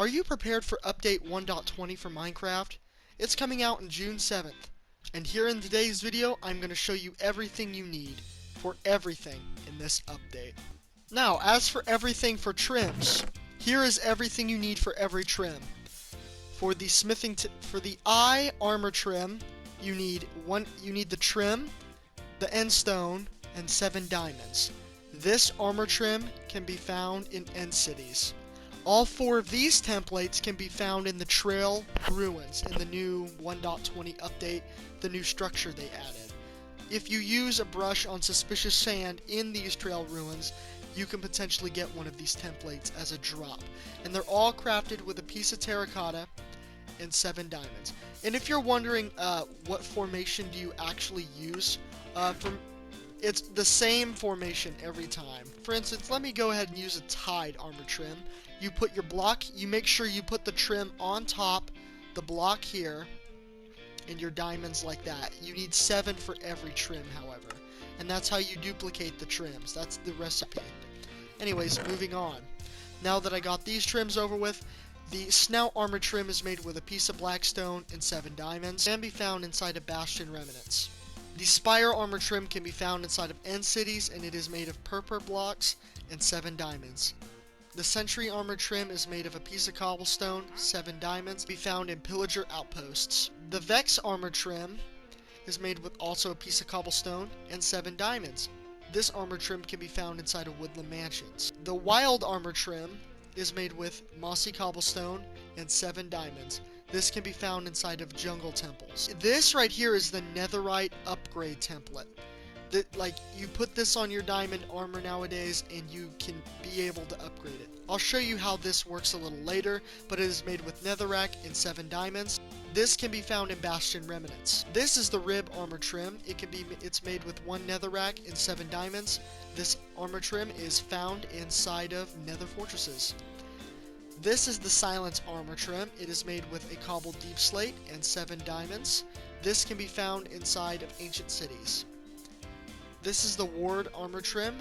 Are you prepared for update 1.20 for Minecraft? It's coming out on June 7th. And here in today's video, I'm going to show you everything you need for everything in this update. Now, as for everything for trims, here is everything you need for every trim. For the for the eye armor trim, you need the trim, the end stone, and 7 diamonds. This armor trim can be found in end cities. All 4 of these templates can be found in the trail ruins in the new 1.20 update, the new structure they added. If you use a brush on suspicious sand in these trail ruins, you can potentially get one of these templates as a drop. And they're all crafted with a piece of terracotta and 7 diamonds. And if you're wondering what formation do you actually use, it's the same formation every time. For instance, let me go ahead and use a tied armor trim. You put your block, you make sure you put the trim on top, the block here, and your diamonds like that. You need 7 for every trim, however. And that's how you duplicate the trims. That's the recipe. Anyways, moving on. Now that I got these trims over with, the snout armor trim is made with a piece of blackstone and 7 diamonds. It can be found inside of bastion remnants. The spire armor trim can be found inside of end cities, and it is made of purple blocks and 7 diamonds. The sentry armor trim is made of a piece of cobblestone, 7 diamonds, be found in pillager outposts. The vex armor trim is made with also a piece of cobblestone and 7 diamonds. This armor trim can be found inside of woodland mansions. The wild armor trim is made with mossy cobblestone and 7 diamonds. This can be found inside of jungle temples. This right here is the netherite upgrade template. Like, you put this on your diamond armor nowadays and you can be able to upgrade it. I'll show you how this works a little later, but it is made with netherrack and 7 diamonds. This can be found in bastion remnants. This is the rib armor trim. It's made with 1 netherrack and 7 diamonds. This armor trim is found inside of nether fortresses. This is the silence armor trim. It is made with a cobbled deep slate and 7 diamonds. This can be found inside of ancient cities. This is the ward armor trim.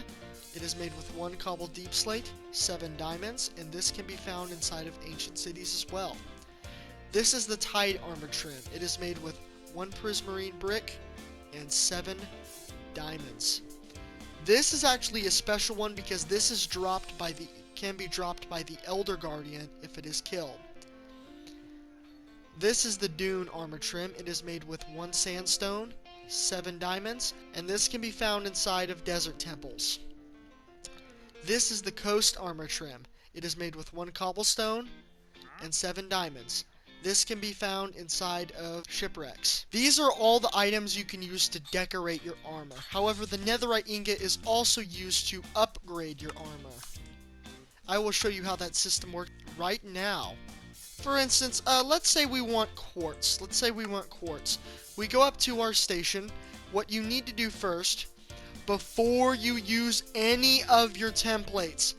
It is made with 1 cobbled deep slate, 7 diamonds, and this can be found inside of ancient cities as well. This is the tide armor trim. It is made with 1 prismarine brick and 7 diamonds. This is actually a special one because this is can be dropped by the Elder Guardian if it is killed. This is the dune armor trim. It is made with 1 sandstone, 7 diamonds, and this can be found inside of desert temples. This is the coast armor trim. It is made with 1 cobblestone and 7 diamonds. This can be found inside of shipwrecks. These are all the items you can use to decorate your armor. However, the netherite ingot is also used to upgrade your armor. I will show you how that system works right now. For instance, let's say we want quartz. We go up to our station. What you need to do first, before you use any of your templates,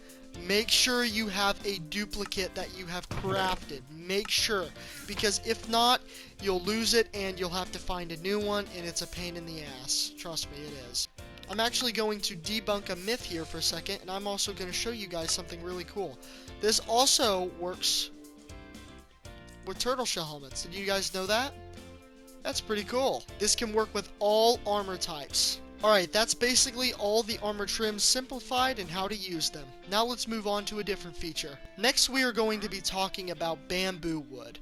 make sure you have a duplicate that you have crafted. Make sure, because if not, you'll lose it and you'll have to find a new one, and it's a pain in the ass. Trust me, it is. I'm actually going to debunk a myth here for a second, and I'm also going to show you guys something really cool. This also works with turtle shell helmets. Did you guys know that? That's pretty cool. This can work with all armor types. Alright, that's basically all the armor trims simplified and how to use them. Now let's move on to a different feature. Next we are going to be talking about bamboo wood.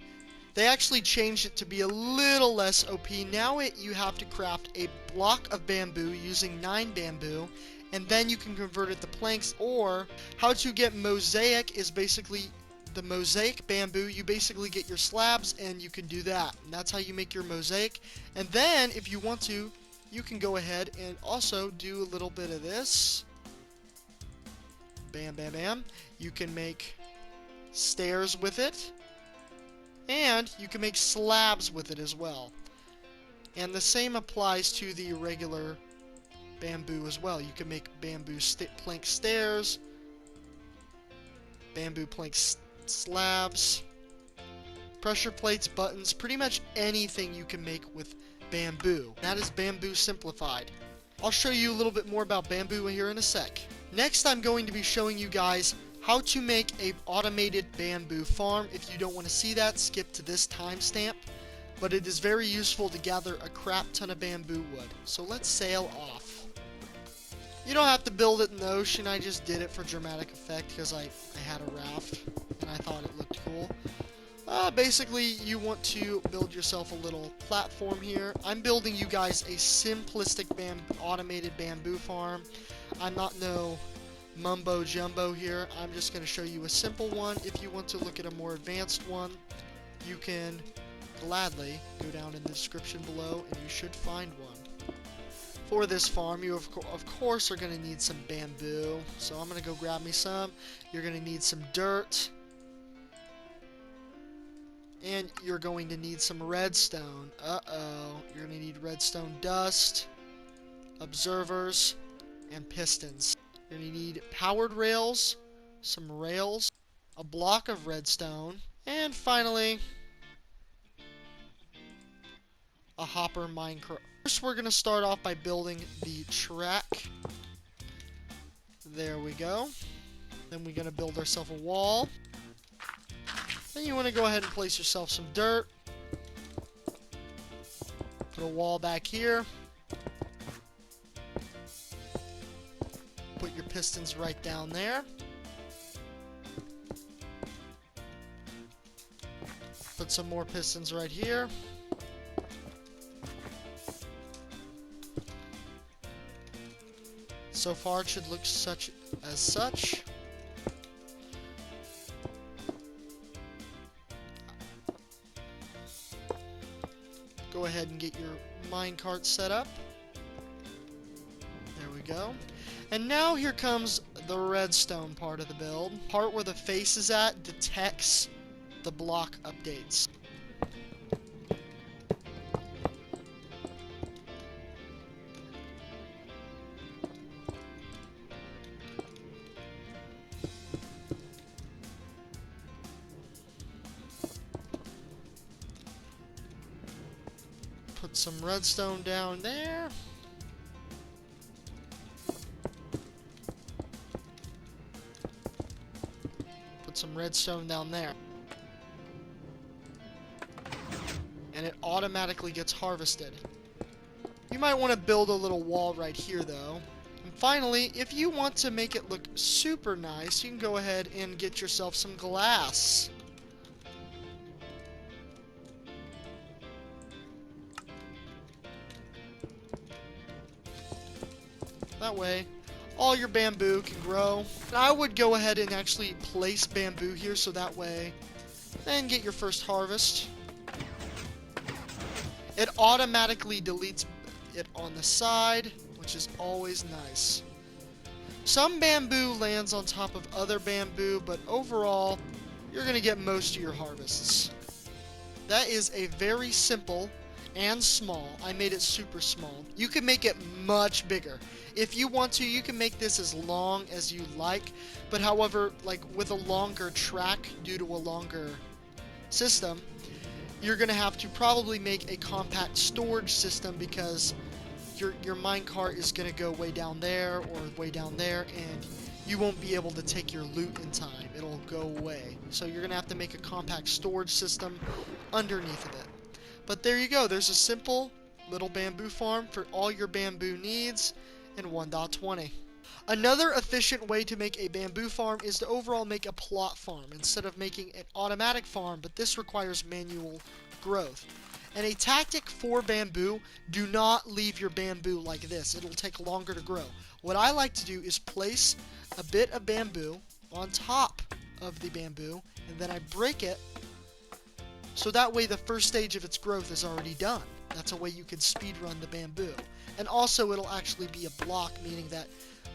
They actually changed it to be a little less OP. Now you have to craft a block of bamboo using 9 bamboo, and then you can convert it to planks. Or how to get mosaic is basically the mosaic bamboo. You basically get your slabs and you can do that. And that's how you make your mosaic. And then if you want to, you can go ahead and also do a little bit of this. Bam, bam, bam. You can make stairs with it. And you can make slabs with it as well. And the same applies to the regular bamboo as well. You can make bamboo plank stairs, bamboo plank slabs, pressure plates, buttons, pretty much anything you can make with bamboo. That is bamboo simplified. I'll show you a little bit more about bamboo here in a sec. Next, I'm going to be showing you guys how to make a automated bamboo farm. If you don't want to see that, skip to this timestamp. But it is very useful to gather a crap ton of bamboo wood. So let's sail off. You don't have to build it in the ocean. I just did it for dramatic effect because I had a raft and I thought it looked cool. Basically, you want to build yourself a little platform here. I'm building you guys a simplistic automated bamboo farm. I'm not no mumbo jumbo here. I'm just going to show you a simple one. If you want to look at a more advanced one, you can gladly go down in the description below and you should find one. For this farm, you of course are going to need some bamboo. So I'm going to go grab me some. You're going to need some dirt. And you're going to need some redstone. Uh-oh. You're going to need redstone dust, observers, and pistons. You're going to need powered rails, some rails, a block of redstone, and finally, a hopper minecart. First, we're going to start off by building the track. There we go. Then we're going to build ourselves a wall. Then you want to go ahead and place yourself some dirt. Put a wall back here. Put your pistons right down there. Put some more pistons right here. So far it should look such. Go ahead and get your minecart set up. There we go. And now here comes the redstone part of the build. Part where the face is at detects the block updates. Put some redstone down there. Put some redstone down there. And it automatically gets harvested. You might want to build a little wall right here though. And finally, if you want to make it look super nice, you can go ahead and get yourself some glass. That way, all your bamboo can grow. And I would go ahead and actually place bamboo here so that way, then get your first harvest. It automatically deletes it on the side, which is always nice. Some bamboo lands on top of other bamboo, but overall, you're going to get most of your harvests. That is a very simple and small. I made it super small. You can make it much bigger. If you want to, you can make this as long as you like, but however, like with a longer track due to a longer system, you're going to have to probably make a compact storage system because your minecart is going to go way down there or way down there, and you won't be able to take your loot in time. It'll go away. So you're going to have to make a compact storage system underneath of it. But there you go. There's a simple little bamboo farm for all your bamboo needs in 1.20. Another efficient way to make a bamboo farm is to overall make a plot farm instead of making an automatic farm, but this requires manual growth. And a tactic for bamboo, do not leave your bamboo like this. It'll take longer to grow. What I like to do is place a bit of bamboo on top of the bamboo, and then I break it so that way the first stage of its growth is already done. That's a way you can speed run the bamboo. And also it'll actually be a block, meaning that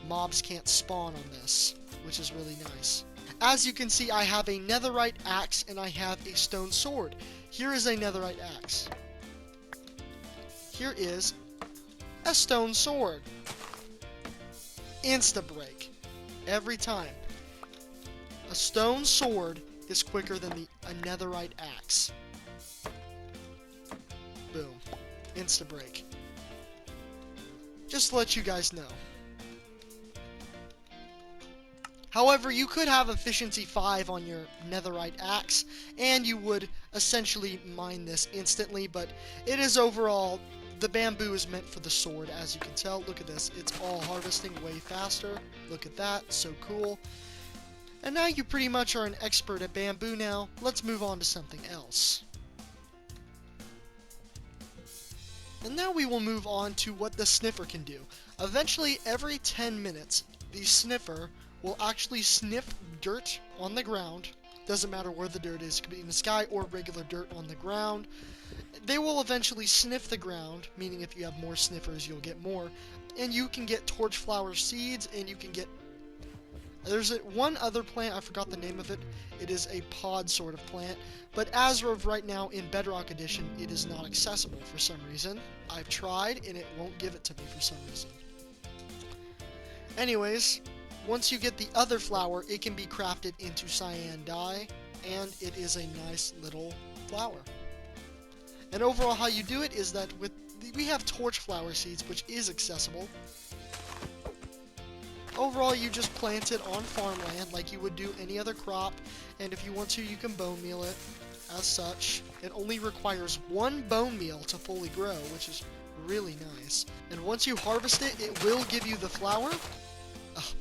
mobs can't spawn on this, which is really nice. As you can see, I have a netherite axe and I have a stone sword. Here is a netherite axe. Here is a stone sword. Insta-break. Every time. A stone sword is quicker than a netherite axe. Boom. Insta-break. Just to let you guys know. However, you could have efficiency 5 on your netherite axe, and you would essentially mine this instantly, but it is overall, the bamboo is meant for the sword, as you can tell. Look at this, it's all harvesting way faster. Look at that, so cool. And now you pretty much are an expert at bamboo now. Let's move on to something else. And now we will move on to what the sniffer can do. Eventually, every 10 minutes, the sniffer will actually sniff dirt on the ground. Doesn't matter where the dirt is, it could be in the sky or regular dirt on the ground. They will eventually sniff the ground, meaning if you have more sniffers, you'll get more. And you can get torch flower seeds, and you can get... There's one other plant, I forgot the name of it. It is a pod sort of plant, but as of right now in Bedrock Edition, it is not accessible for some reason. I've tried, and it won't give it to me for some reason. Anyways, once you get the other flower, it can be crafted into cyan dye, and it is a nice little flower. And overall, how you do it is that we have torch flower seeds, which is accessible. Overall, you just plant it on farmland like you would do any other crop, and if you want to, you can bone meal it as such. It only requires 1 bone meal to fully grow, which is really nice. And once you harvest it, it will give you the flower.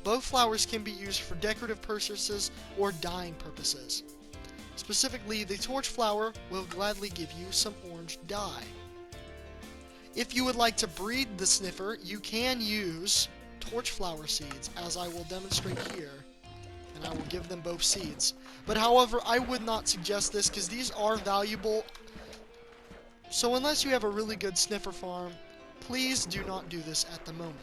Both flowers can be used for decorative purposes or dyeing purposes. Specifically, the torch flower will gladly give you some orange dye. If you would like to breed the sniffer, you can use torch flower seeds, as I will demonstrate here, and I will give them both seeds. But however, I would not suggest this because these are valuable, so unless you have a really good sniffer farm, please do not do this at the moment.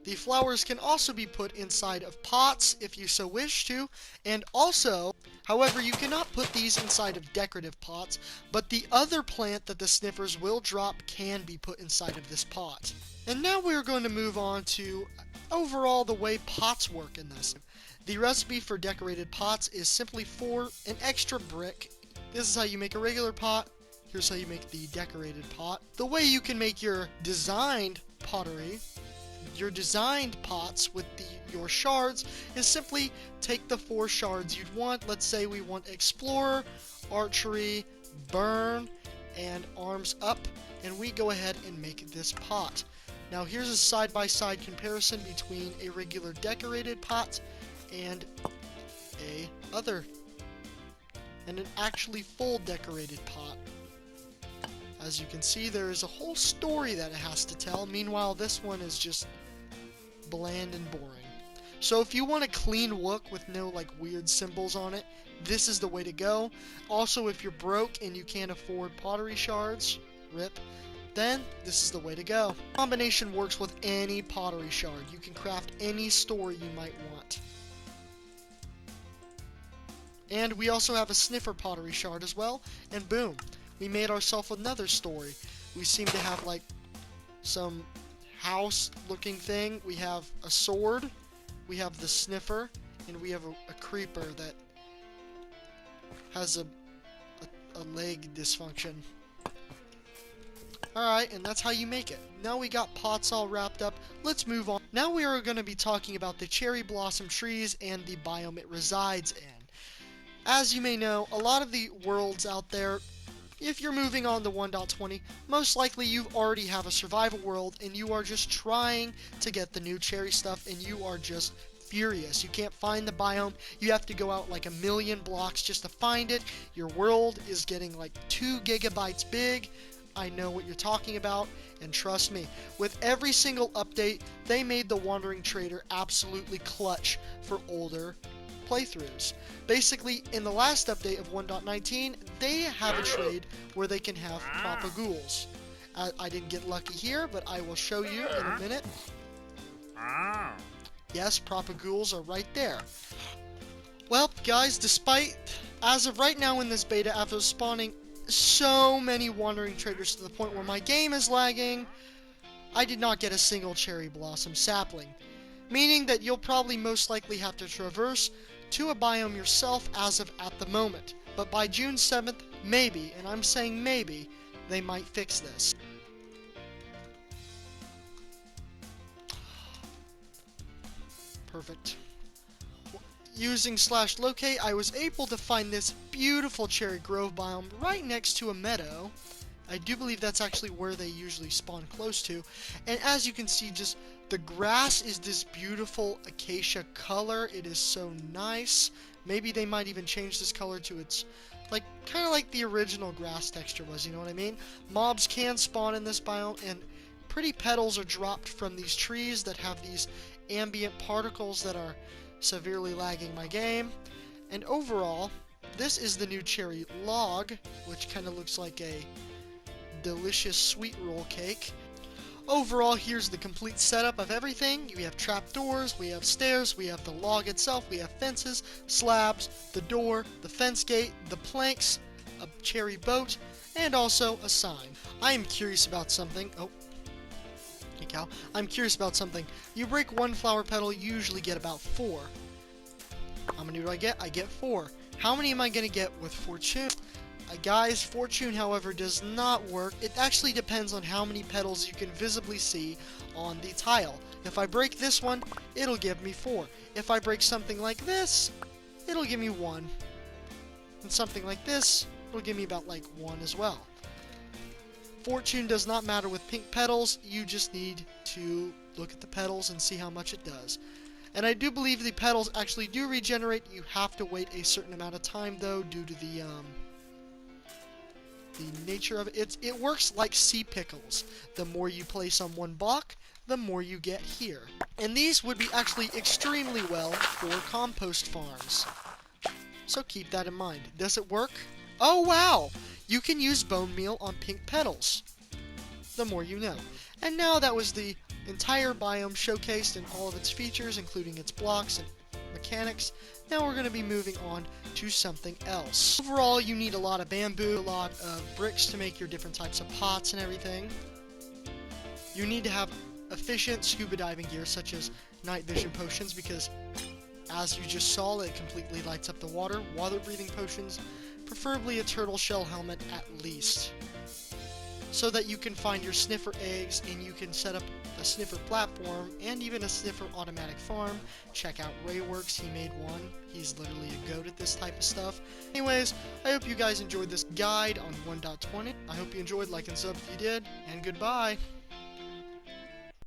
The flowers can also be put inside of pots if you so wish to, and also, however, you cannot put these inside of decorative pots, but the other plant that the sniffers will drop can be put inside of this pot. And now we're going to move on to overall the way pots work in this. The recipe for decorated pots is simply for an extra brick. This is how you make a regular pot. Here's how you make the decorated pot. The way you can make your designed pottery, your designed pots with your shards, is simply take the 4 shards you'd want. Let's say we want explorer, archery, burn, and arms up, and we go ahead and make this pot. Now here's a side-by-side comparison between a regular decorated pot and an actually full decorated pot. As you can see, there is a whole story that it has to tell. Meanwhile, this one is just bland and boring. So if you want a clean look with no like weird symbols on it, this is the way to go. Also, if you're broke and you can't afford pottery shards, rip, then this is the way to go. Combination works with any pottery shard. You can craft any story you might want. And we also have a sniffer pottery shard as well, and boom, we made ourselves another story. We seem to have like some house looking thing. We have a sword, we have the sniffer, and we have a creeper that has a leg dysfunction. Alright, and that's how you make it. Now we got pots all wrapped up, let's move on. Now we are going to be talking about the cherry blossom trees and the biome it resides in. As you may know, a lot of the worlds out there, if you're moving on to 1.20, most likely you already have a survival world and you are just trying to get the new cherry stuff and you are just furious. You can't find the biome, you have to go out like 1,000,000 blocks just to find it. Your world is getting like 2 gigabytes big. I know what you're talking about, and trust me, with every single update, they made the Wandering Trader absolutely clutch for older playthroughs. Basically, in the last update of 1.19, they have a trade where they can have propagoules. I didn't get lucky here, but I will show you in a minute. Yes, propagoules are right there. Well, guys, as of right now in this beta, after spawning so many Wandering Traders to the point where my game is lagging, I did not get a single cherry blossom sapling. Meaning that you'll probably most likely have to traverse to a biome yourself as of at the moment. But by June 7th, maybe, and I'm saying maybe, they might fix this. Perfect. Using /locate, I was able to find this beautiful cherry grove biome right next to a meadow. I do believe that's actually where they usually spawn close to. And as you can see, just the grass is this beautiful acacia color. It is so nice. Maybe they might even change this color to its, like, kind of like the original grass texture was, you know what I mean? Mobs can spawn in this biome, and pretty petals are dropped from these trees that have these ambient particles that are severely lagging my game. And overall, this is the new cherry log, which kind of looks like a delicious sweet roll cake. Overall, here's the complete setup of everything. We have trapdoors, we have stairs, we have the log itself, we have fences, slabs, the door, the fence gate, the planks, a cherry boat, and also a sign. I am curious about something. Oh, hey cow. I'm curious about something. You break one flower petal, you usually get about 4. How many do I get? I get 4. How many am I going to get with fortune? Guys, fortune, however, does not work. It actually depends on how many petals you can visibly see on the tile. If I break this one, it'll give me 4. If I break something like this, it'll give me 1. And something like this, it'll give me about like 1 as well. Fortune does not matter with pink petals. You just need to look at the petals and see how much it does. And I do believe the petals actually do regenerate. You have to wait a certain amount of time, though, due to the nature of it. It works like sea pickles. The more you place on one block, the more you get here. And these would be actually extremely well for compost farms. So keep that in mind. Does it work? Oh wow! You can use bone meal on pink petals. The more you know. And now that was the entire biome showcased in all of its features, including its blocks and mechanics. Now we're going to be moving on to something else. Overall, you need a lot of bamboo, a lot of bricks to make your different types of pots and everything. You need to have efficient scuba diving gear, such as night vision potions, because as you just saw, it completely lights up the water. Water-breathing potions, preferably a turtle shell helmet at least, so that you can find your sniffer eggs and you can set up a sniffer platform and even a sniffer automatic farm. Check out Rayworks, he made one. He's literally a goat at this type of stuff. Anyways, I hope you guys enjoyed this guide on 1.20. I hope you enjoyed. Like and sub if you did, and goodbye.